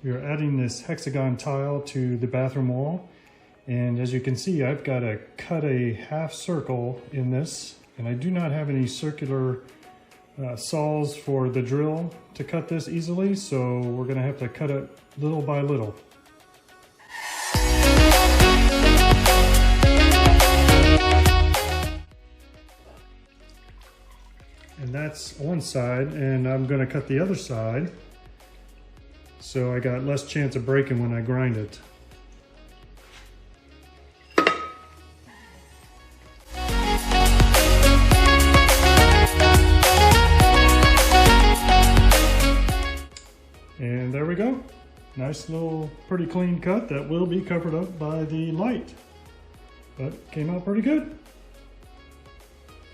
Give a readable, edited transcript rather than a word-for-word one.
We are adding this hexagon tile to the bathroom wall. And as you can see, I've got to cut a half circle in this, and I do not have any circular saws for the drill to cut this easily, so we're going to have to cut it little by little. And that's one side, and I'm going to cut the other side so I got less chance of breaking when I grind it. And there we go. Nice little pretty clean cut that will be covered up by the light, but came out pretty good.